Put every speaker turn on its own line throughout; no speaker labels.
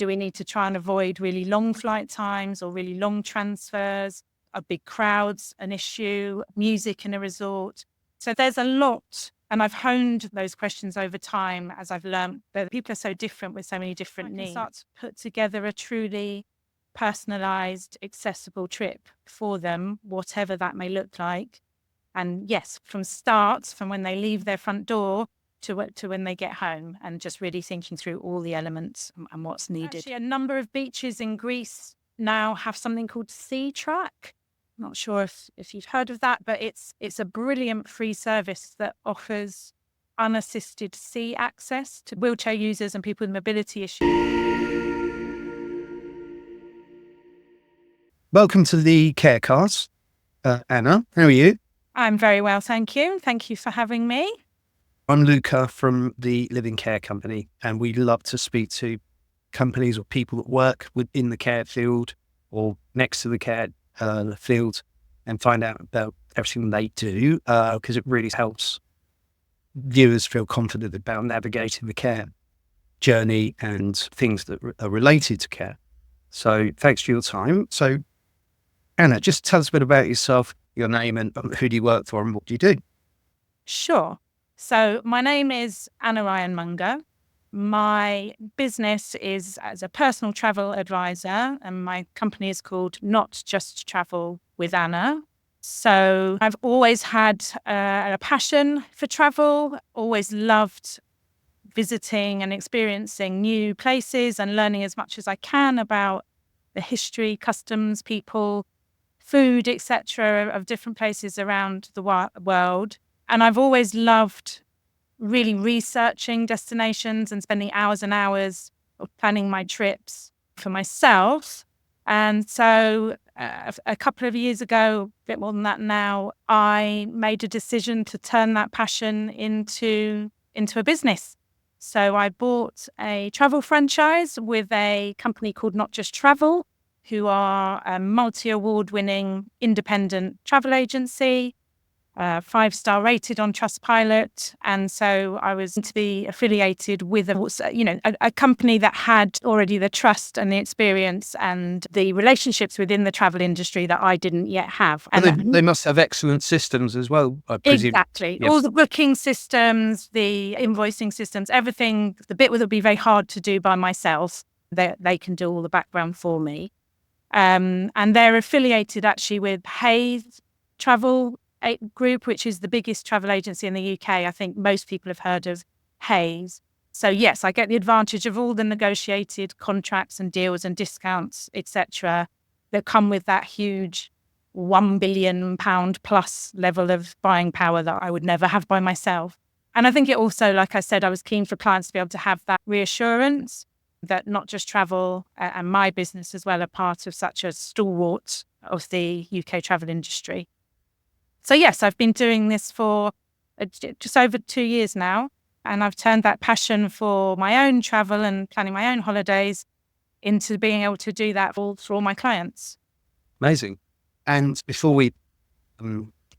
Do we need to try and avoid really long flight times or really long transfers? Are big crowds an issue? Music in a resort? So there's a lot. And I've honed those questions over time as I've learned that people are so different with so many different needs. Start to put together a truly personalised, accessible trip for them, whatever that may look like. And yes, from when they leave their front door to when they get home, and just really thinking through all the elements and what's needed. Actually, a number of beaches in Greece now have something called Sea Track. Not sure if you've heard of that, but it's a brilliant free service that offers unassisted sea access to wheelchair users and people with mobility issues.
Welcome to the Carecast. Anna, how are you?
I'm very well, thank you. Thank you for having me.
I'm Luca from the Living Care Company, and we love to speak to companies or people that work within the care field or next to the care field and find out about everything they do, because it really helps viewers feel confident about navigating the care journey and things that are related to care. So thanks for your time. So Anna, just tell us a bit about yourself, your name, and who do you work for and what do you do?
Sure. So my name is Anna Ironmonger. My business is as a personal travel advisor, and my company is called Not Just Travel with Anna. So I've always had a passion for travel, always loved visiting and experiencing new places and learning as much as I can about the history, customs, people, food, etc., of different places around the world. And I've always loved really researching destinations and spending hours and hours planning my trips for myself. And so a couple of years ago, a bit more than that now, I made a decision to turn that passion into a business. So I bought a travel franchise with a company called Not Just Travel, who are a multi-award-winning independent travel agency, 5-star rated on Trustpilot. And so I was to be affiliated with a company that had already the trust and the experience and the relationships within the travel industry that I didn't yet have.
And they must have excellent systems as well, I presume.
Exactly.
Yep.
All the booking systems, the invoicing systems, everything, the bit that would be very hard to do by myself, they can do all the background for me. And they're affiliated actually with Hayes Travel Group, which is the biggest travel agency in the UK. I think most people have heard of Hayes. So yes, I get the advantage of all the negotiated contracts and deals and discounts, etc., that come with that huge £1 billion plus level of buying power that I would never have by myself. And I think it also, like I said, I was keen for clients to be able to have that reassurance that Not Just Travel and my business as well are part of such a stalwart of the UK travel industry. So yes, I've been doing this for just over 2 years now, and I've turned that passion for my own travel and planning my own holidays into being able to do that for all my clients.
Amazing. And before we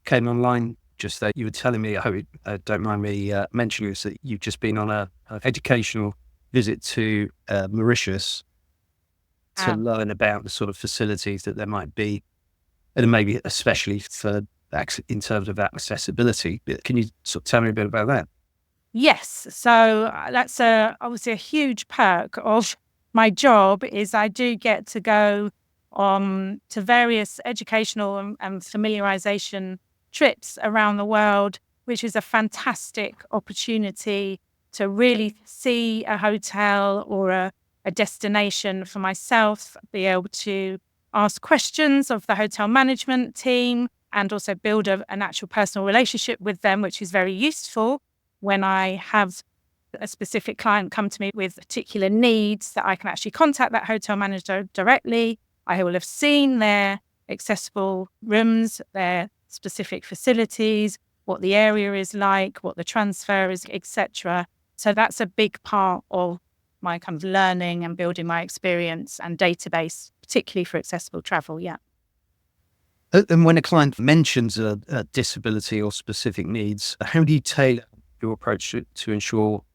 came online, just that you were telling me, I hope you don't mind me mentioning this, that you've just been on an educational visit to Mauritius to learn about the sort of facilities that there might be, and maybe especially for in terms of accessibility. Can you sort of tell me a bit about that?
Yes. So that's obviously a huge perk of my job is I do get to go on to various educational and familiarization trips around the world, which is a fantastic opportunity to really see a hotel or a destination for myself, be able to ask questions of the hotel management team and also build an actual personal relationship with them, which is very useful when I have a specific client come to me with particular needs that I can actually contact that hotel manager directly. I will have seen their accessible rooms, their specific facilities, what the area is like, what the transfer is, etc. So that's a big part of my kind of learning and building my experience and database, particularly for accessible travel. Yeah.
And when a client mentions a disability or specific needs, how do you tailor your approach to ensure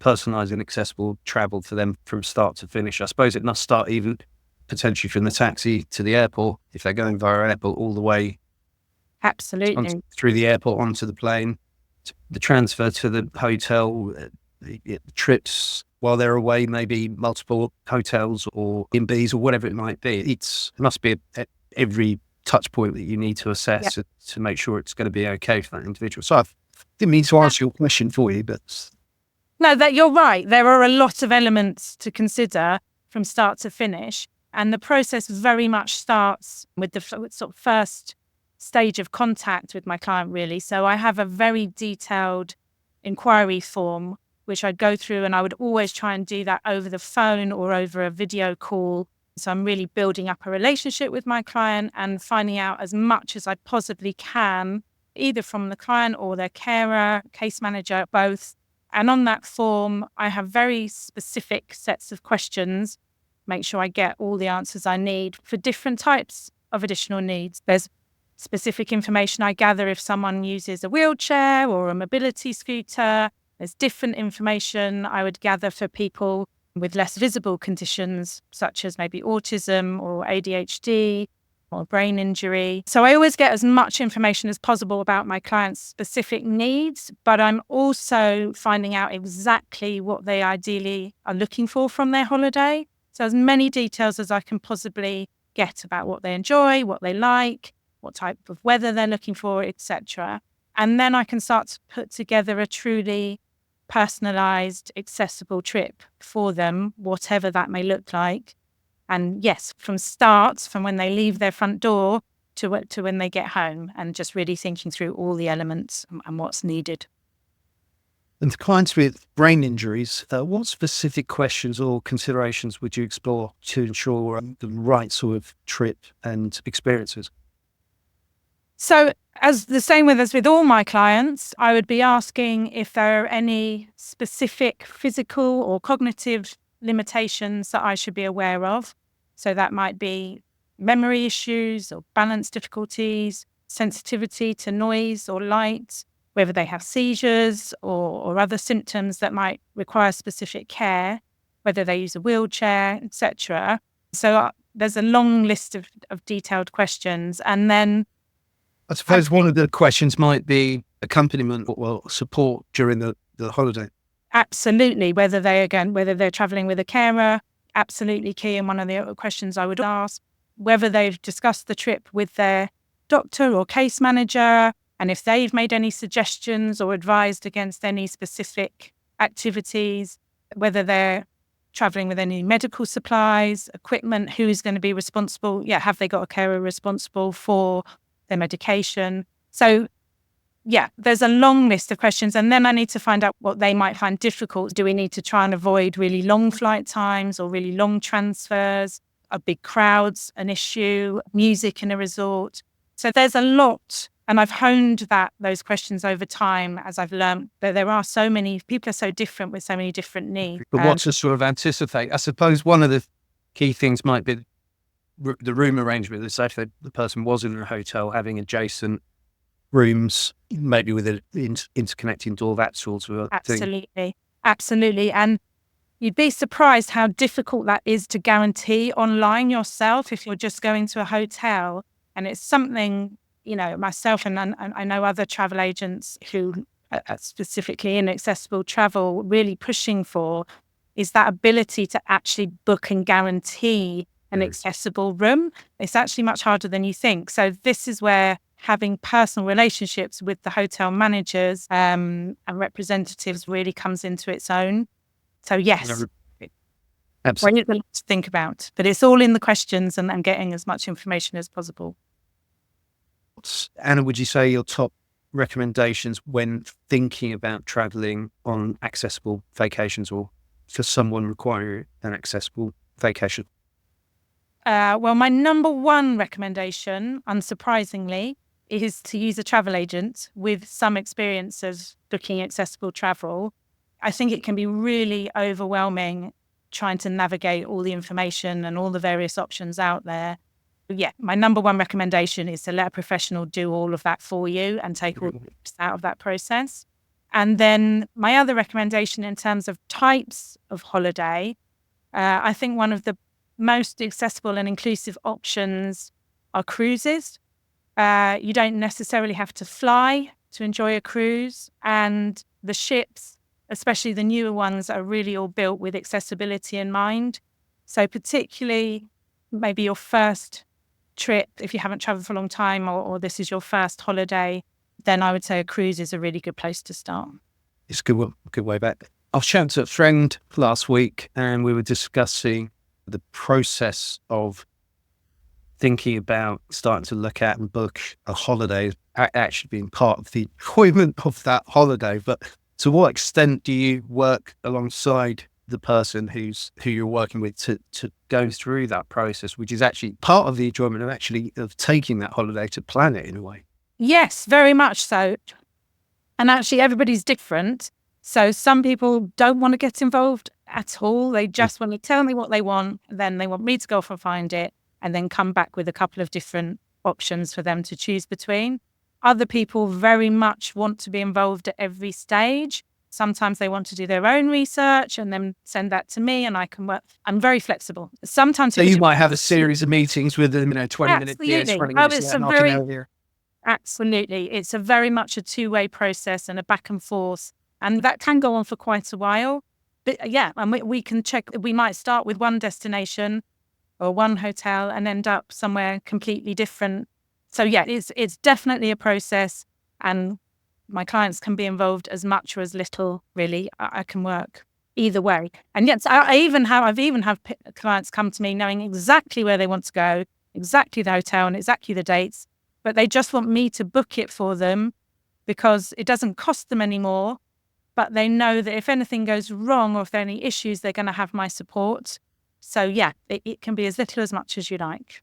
personalised and accessible travel for them from start to finish. I suppose it must start even potentially from the taxi to the airport, if they're going via airport, all the way
Absolutely.
through the airport onto the plane, the transfer to the hotel, the trips while they're away, maybe multiple hotels or B&Bs or whatever it might be. It must be at every touch point that you need to assess to make sure it's going to be okay for that individual. So I didn't mean to answer your question for you, but...
No, that you're right. There are a lot of elements to consider from start to finish. And the process very much starts with the sort of first stage of contact with my client, really. So I have a very detailed inquiry form, which I'd go through, and I would always try and do that over the phone or over a video call. So I'm really building up a relationship with my client and finding out as much as I possibly can, either from the client or their carer, case manager, both. And on that form, I have very specific sets of questions, make sure I get all the answers I need for different types of additional needs. There's specific information I gather if someone uses a wheelchair or a mobility scooter. There's different information I would gather for people with less visible conditions, such as maybe autism or ADHD or brain injury. So I always get as much information as possible about my clients' specific needs, but I'm also finding out exactly what they ideally are looking for from their holiday. So as many details as I can possibly get about what they enjoy, what they like, what type of weather they're looking for, etc. And then I can start to put together a truly personalised, accessible trip for them, whatever that may look like. And yes, from when they leave their front door to when they get home, and just really thinking through all the elements and what's needed.
And for clients with brain injuries, what specific questions or considerations would you explore to ensure the right sort of trip and experiences?
So as with all my clients, I would be asking if there are any specific physical or cognitive limitations that I should be aware of. So that might be memory issues or balance difficulties, sensitivity to noise or light, whether they have seizures or other symptoms that might require specific care, whether they use a wheelchair, etc. So there's a long list of detailed questions. And then
I suppose one of the questions might be accompaniment or support during the holiday.
Absolutely. Whether they're traveling with a carer, absolutely key. And one of the other questions I would ask, whether they've discussed the trip with their doctor or case manager, and if they've made any suggestions or advised against any specific activities, whether they're traveling with any medical supplies, equipment, who is going to be responsible? Yeah, have they got a carer responsible for their medication? So yeah, there's a long list of questions. And then I need to find out what they might find difficult. Do we need to try and avoid really long flight times or really long transfers? Are big crowds an issue? Music in a resort? So there's a lot. And I've honed those questions over time as I've learned that there are so many people are so different with so many different needs.
But what to sort of anticipate? I suppose one of the key things might be the room arrangement. Let's say if the person was in a hotel, having adjacent rooms, maybe with an interconnecting door, that sort of thing.
Absolutely. And you'd be surprised how difficult that is to guarantee online yourself if you're just going to a hotel. And it's something, myself and I know other travel agents who are specifically in accessible travel really pushing for, is that ability to actually book and guarantee an accessible room. It's actually much harder than you think. So this is where having personal relationships with the hotel managers and representatives really comes into its own. So yes,
absolutely.
It's a lot to think about, but it's all in the questions and getting as much information as possible.
Anna, would you say your top recommendations when thinking about traveling on accessible vacations or for someone requiring an accessible vacation?
Well, my number one recommendation, unsurprisingly, is to use a travel agent with some experience of booking accessible travel. I think it can be really overwhelming trying to navigate all the information and all the various options out there. But yeah, my number one recommendation is to let a professional do all of that for you and take all the steps out of that process. And then my other recommendation in terms of types of holiday, I think one of the most accessible and inclusive options are cruises. You don't necessarily have to fly to enjoy a cruise, and the ships, especially the newer ones, are really all built with accessibility in mind. So particularly maybe your first trip, if you haven't traveled for a long time, or this is your first holiday, then I would say a cruise is a really good place to start.
It's a good way back. I was chatting to a friend last week and we were discussing the process of thinking about starting to look at and book a holiday, actually being part of the enjoyment of that holiday. But to what extent do you work alongside the person who you're working with to go through that process, which is actually part of the enjoyment of taking that holiday to plan it in a way?
Yes, very much so. And actually, everybody's different. So some people don't want to get involved at all. They just want to tell me what they want. Then they want me to go off and find it and then come back with a couple of different options for them to choose between. Other people very much want to be involved at every stage. Sometimes they want to do their own research and then send that to me and I can work. I'm very flexible. Sometimes
So you might have a series of meetings with them, 20 minutes here, 20 minutes
it's
there,
a
knocking
very,
out here.
absolutely. It's a very much a two-way process and a back and forth. And that can go on for quite a while. But yeah, and we can check. We might start with one destination or one hotel and end up somewhere completely different. So yeah, it's definitely a process, and my clients can be involved as much or as little. Really, I can work either way. And yes, I've even had clients come to me knowing exactly where they want to go, exactly the hotel and exactly the dates, but they just want me to book it for them because it doesn't cost them anymore. But they know that if anything goes wrong or if there are any issues, they're going to have my support. So yeah, it can be as little or as much as you like.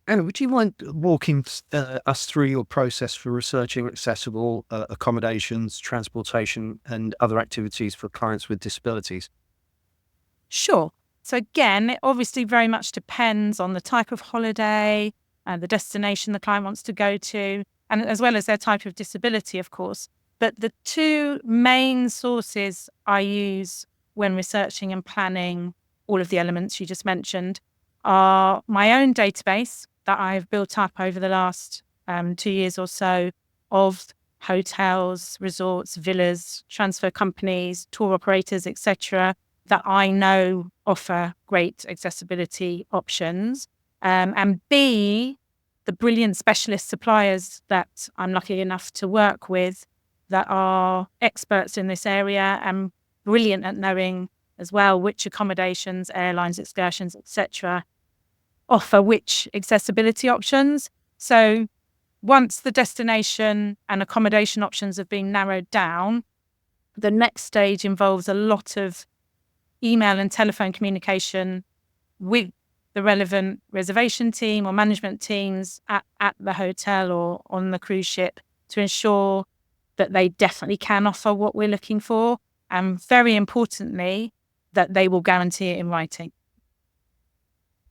Anna, would you mind walking us through your process for researching accessible accommodations, transportation, and other activities for clients with disabilities?
Sure. So again, it obviously very much depends on the type of holiday and the destination the client wants to go to, and as well as their type of disability, of course. But the two main sources I use when researching and planning all of the elements you just mentioned are my own database that I've built up over the last 2 years or so of hotels, resorts, villas, transfer companies, tour operators, etc., that I know offer great accessibility options. And B, the brilliant specialist suppliers that I'm lucky enough to work with that are experts in this area and brilliant at knowing as well which accommodations, airlines, excursions, etc., offer which accessibility options. So once the destination and accommodation options have been narrowed down, the next stage involves a lot of email and telephone communication with the relevant reservation team or management teams at the hotel or on the cruise ship to ensure that they definitely can offer what we're looking for. And very importantly, that they will guarantee it in writing.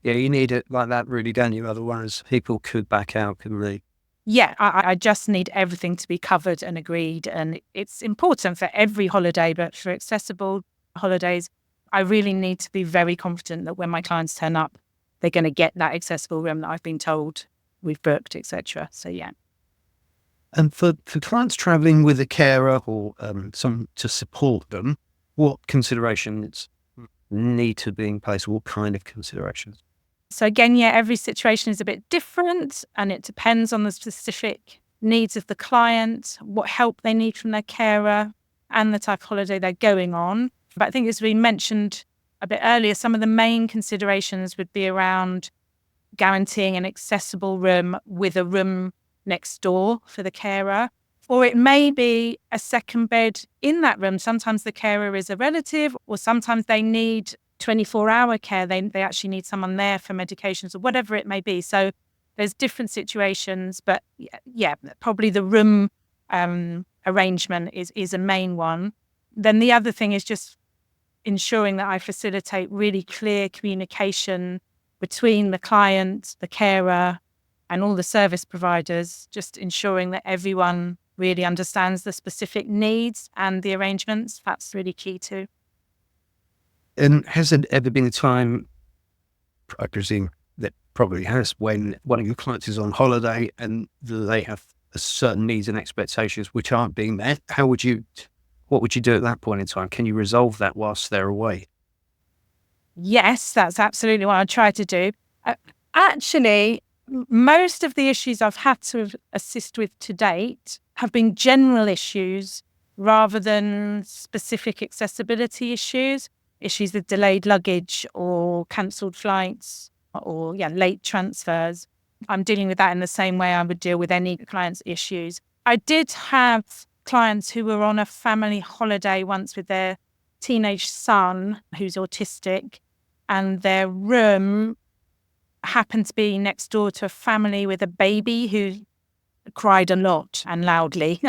Yeah, you need it like that, really, don't you? Otherwise, people could back out, couldn't they?
Yeah, I just need everything to be covered and agreed. And it's important for every holiday, but for accessible holidays, I really need to be very confident that when my clients turn up, they're going to get that accessible room that I've been told we've booked, etc. So yeah.
And for clients traveling with a carer or some to support them, what considerations need to be in place? What kind of considerations?
So again, yeah, every situation is a bit different and it depends on the specific needs of the client, what help they need from their carer and the type of holiday they're going on. But I think as we mentioned a bit earlier, some of the main considerations would be around guaranteeing an accessible room with a room next door for the carer. Or it may be a second bed in that room. Sometimes the carer is a relative, or sometimes they need 24-hour care. They actually need someone there for medications or whatever it may be. So there's different situations, but yeah, probably the room arrangement is a main one. Then the other thing is just ensuring that I facilitate really clear communication between the client, the carer, and all the service providers, just ensuring that everyone really understands the specific needs and the arrangements. That's really key too.
And has there ever been a time, I presume that probably has, when one of your clients is on holiday and they have certain needs and expectations which aren't being met? What would you do at that point in time? Can you resolve that whilst they're away?
Yes, that's absolutely what I try to do. Actually, most of the issues I've had to assist with to date have been general issues rather than specific accessibility issues with delayed luggage or cancelled flights or late transfers. I'm dealing with that in the same way I would deal with any client's issues. I did have clients who were on a family holiday once with their teenage son who's autistic, and their room happened to be next door to a family with a baby who cried a lot and loudly.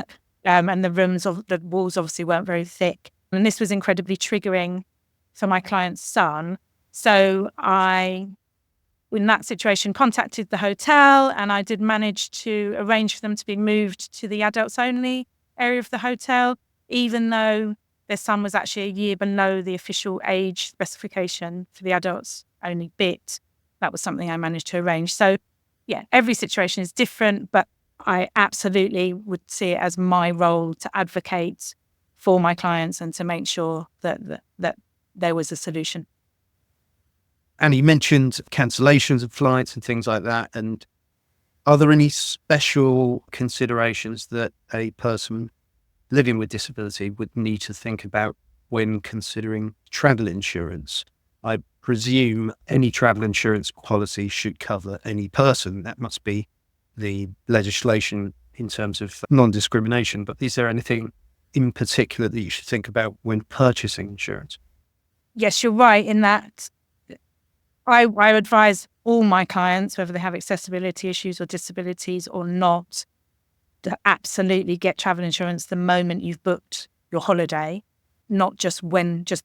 And the walls obviously weren't very thick. And this was incredibly triggering for my client's son. So I, in that situation, contacted the hotel, and I did manage to arrange for them to be moved to the adults only area of the hotel, even though their son was actually a year below the official age specification for the adults only bit. That was something I managed to arrange. So every situation is different, but I absolutely would see it as my role to advocate for my clients and to make sure that there was a solution.
And you mentioned cancellations of flights and things like that. And are there any special considerations that a person living with disability would need to think about when considering travel insurance? I presume any travel insurance policy should cover any person. That must be the legislation in terms of non-discrimination. But is there anything in particular that you should think about when purchasing insurance?
Yes, you're right in that I advise all my clients, whether they have accessibility issues or disabilities or not, to absolutely get travel insurance the moment you've booked your holiday, not just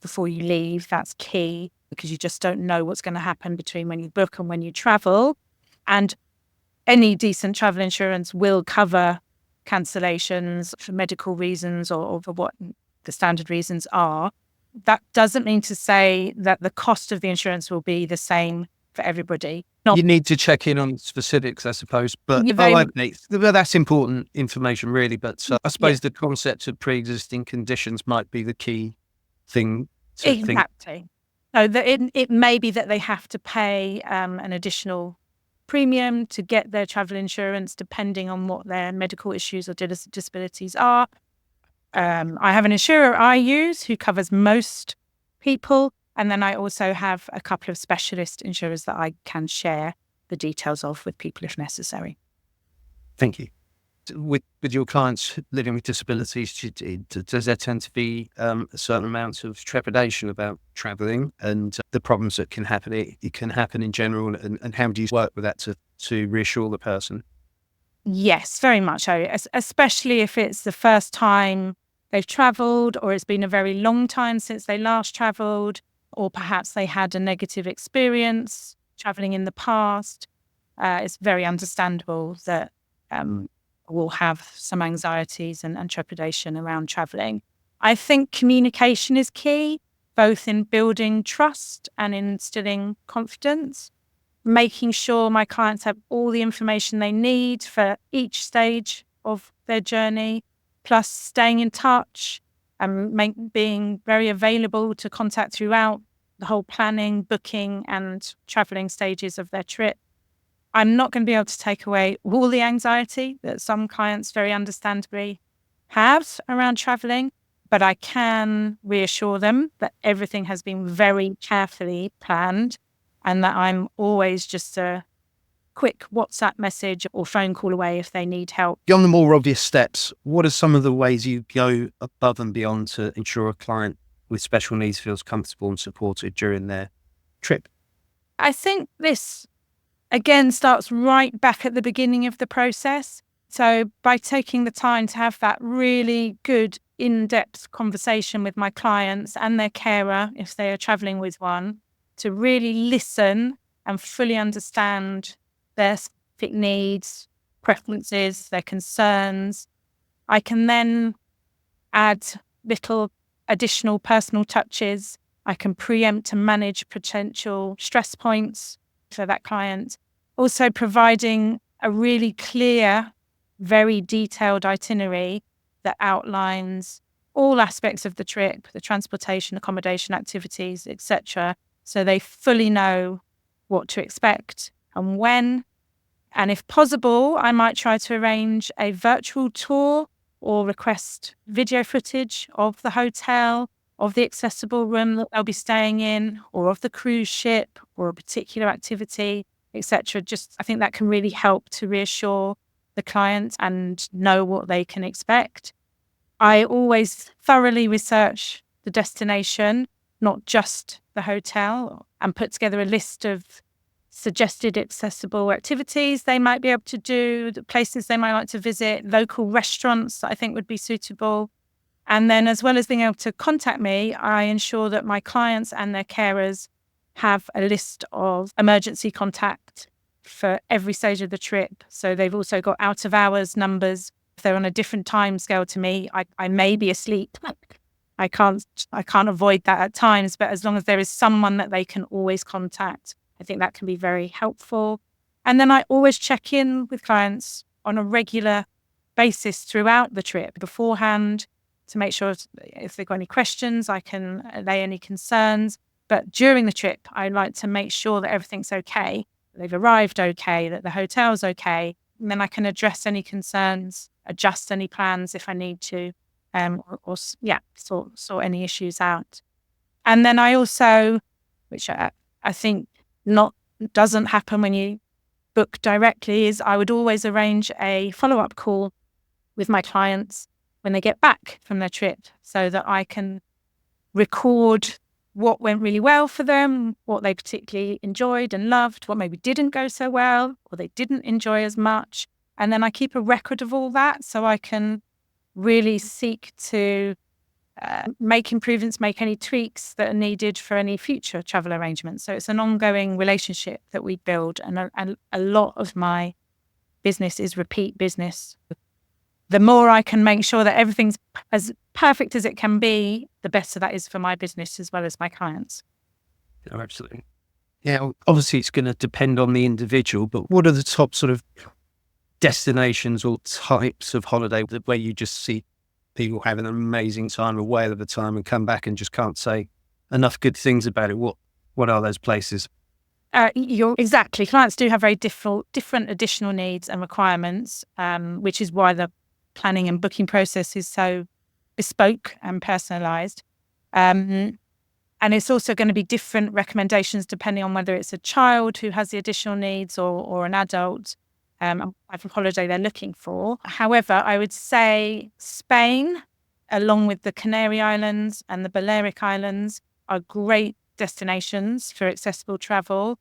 before you leave. That's key, because you just don't know what's going to happen between when you book and when you travel. And any decent travel insurance will cover cancellations for medical reasons or for what the standard reasons are. That doesn't mean to say that the cost of the insurance will be the same for everybody.
You need to check in on specifics, I suppose. But that's important information, really. But I suppose the concept of pre-existing conditions might be the key thing to think.
Exactly. So it may be that they have to pay an additional premium to get their travel insurance, depending on what their medical issues or disabilities are. I have an insurer I use who covers most people. And then I also have a couple of specialist insurers that I can share the details of with people if necessary.
Thank you. With your clients living with disabilities, does there tend to be a certain amount of trepidation about travelling and the problems that can happen? It can happen in general. And how do you work with that to reassure the person?
Yes, very much so, especially if it's the first time they've travelled, or it's been a very long time since they last travelled, or perhaps they had a negative experience travelling in the past. It's very understandable that we'll have some anxieties and trepidation around travelling. I think communication is key, both in building trust and instilling confidence, making sure my clients have all the information they need for each stage of their journey, plus staying in touch and being very available to contact throughout the whole planning, booking and travelling stages of their trip. I'm not going to be able to take away all the anxiety that some clients very understandably have around travelling, but I can reassure them that everything has been very carefully planned and that I'm always just a quick WhatsApp message or phone call away if they need help.
Beyond the more obvious steps, what are some of the ways you go above and beyond to ensure a client with special needs feels comfortable and supported during their trip?
I think this, again, starts right back at the beginning of the process. So by taking the time to have that really good in-depth conversation with my clients and their carer, if they are travelling with one, to really listen and fully understand their specific needs, preferences, their concerns, I can then add little additional personal touches. I can preempt and manage potential stress points for that client. Also providing a really clear, very detailed itinerary that outlines all aspects of the trip, the transportation, accommodation, activities, etc. So they fully know what to expect and when. And if possible, I might try to arrange a virtual tour or request video footage of the hotel, of the accessible room that they'll be staying in, or of the cruise ship, or a particular activity, etc. I think that can really help to reassure the client and know what they can expect. I always thoroughly research the destination, not just the hotel, and put together a list of suggested accessible activities they might be able to do, the places they might like to visit, local restaurants that I think would be suitable. And then, as well as being able to contact me, I ensure that my clients and their carers have a list of emergency contact for every stage of the trip. So they've also got out of hours numbers. If they're on a different time scale to me, I may be asleep. I can't avoid that at times, but as long as there is someone that they can always contact, I think that can be very helpful. And then I always check in with clients on a regular basis throughout the trip beforehand to make sure if they've got any questions, I can allay any concerns. But during the trip, I like to make sure that everything's okay, that they've arrived okay, that the hotel's okay. And then I can address any concerns, adjust any plans if I need to, sort any issues out. And then I also, which I think doesn't happen when you book directly, is I would always arrange a follow-up call with my clients when they get back from their trip so that I can record what went really well for them, what they particularly enjoyed and loved, what maybe didn't go so well or they didn't enjoy as much. And then I keep a record of all that so I can really seek to make improvements, make any tweaks that are needed for any future travel arrangements. So it's an ongoing relationship that we build, and a lot of my business is repeat business. The more I can make sure that everything's as perfect as it can be, the better that is for my business as well as my clients.
Oh, absolutely. Yeah, obviously it's going to depend on the individual, but what are the top sort of destinations or types of holiday where you just see people having an amazing time, a whale of a time, and come back and just can't say enough good things about it? What are those places?
Exactly. Clients do have very different additional needs and requirements, which is why the planning and booking process is so bespoke and personalised. And it's also going to be different recommendations depending on whether it's a child who has the additional needs or an adult type of holiday they're looking for. However, I would say Spain, along with the Canary Islands and the Balearic Islands, are great destinations for accessible travel,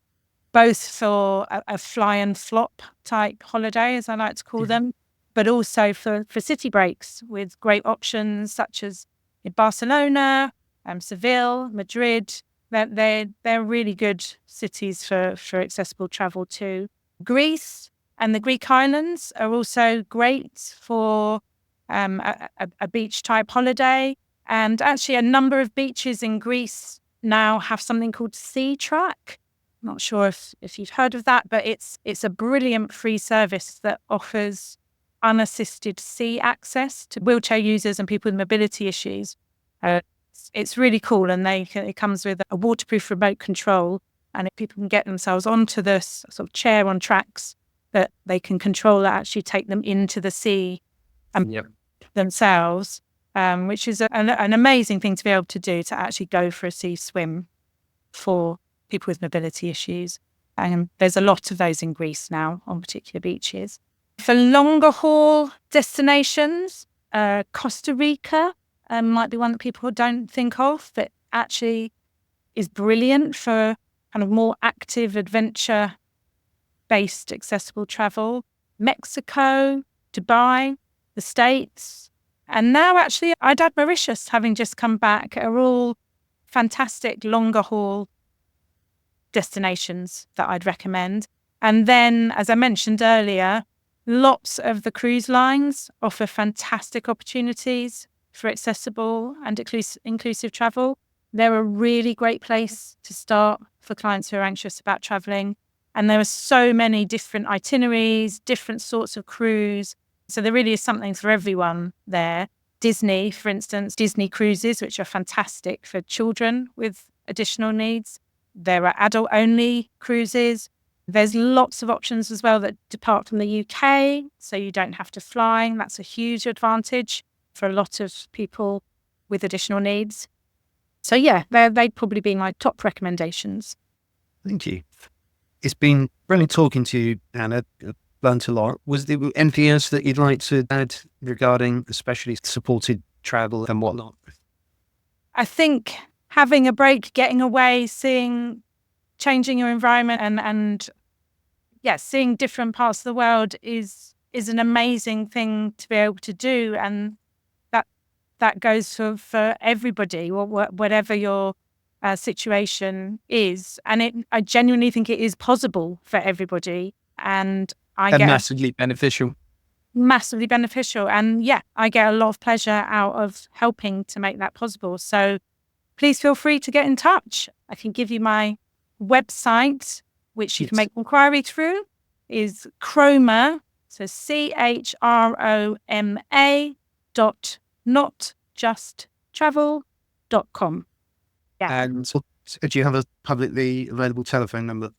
both for a fly and flop type holiday, as I like to call them, but also for city breaks with great options such as in Barcelona, Seville, Madrid. They're really good cities for accessible travel too. Greece and the Greek islands are also great for a beach type holiday. And actually a number of beaches in Greece now have something called Sea Track. Not sure if you've heard of that, but it's a brilliant free service that offers unassisted sea access to wheelchair users and people with mobility issues. It's really cool, and it comes with a waterproof remote control, and if people can get themselves onto this sort of chair on tracks that they can control that actually take them into the sea and themselves, which is an amazing thing to be able to do, to actually go for a sea swim for people with mobility issues. And there's a lot of those in Greece now on particular beaches. For longer haul destinations, Costa Rica might be one that people don't think of, but actually is brilliant for kind of more active adventure-based accessible travel. Mexico, Dubai, the States, and now actually I'd add Mauritius, having just come back, are all fantastic longer haul destinations that I'd recommend. And then, as I mentioned earlier, Lots of the cruise lines offer fantastic opportunities for accessible and inclusive travel. They're a really great place to start for clients who are anxious about traveling. And there are so many different itineraries, different sorts of cruise. So there really is something for everyone there. Disney, for instance, Disney cruises, which are fantastic for children with additional needs. There are adult-only cruises. There's lots of options as well that depart from the UK, so you don't have to fly. That's a huge advantage for a lot of people with additional needs. So yeah, they'd probably be my top recommendations.
Thank you. It's been brilliant talking to you, Anna. I've learned a lot. Was there anything else that you'd like to add regarding especially supported travel and whatnot?
I think having a break, getting away, changing your environment and seeing different parts of the world is an amazing thing to be able to do. And that goes for everybody, or whatever your situation is. And I genuinely think it is possible for everybody. And
Massively beneficial.
Massively beneficial. And yeah, I get a lot of pleasure out of helping to make that possible. So please feel free to get in touch. I can give you my website, which you can make inquiry through, is Chroma, so CHROMA.notjusttravel.com. Yeah.
And so, do you have a publicly available telephone number?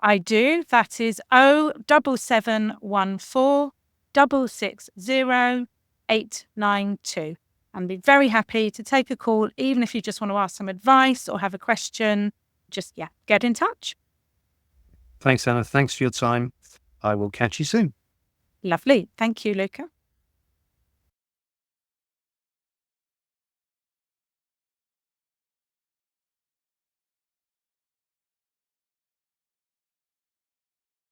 I do. That is 07714 660 892. And be very happy to take a call, even if you just want to ask some advice or have a question. Just, get in touch.
Thanks, Anna. Thanks for your time. I will catch you soon.
Lovely. Thank you, Luca.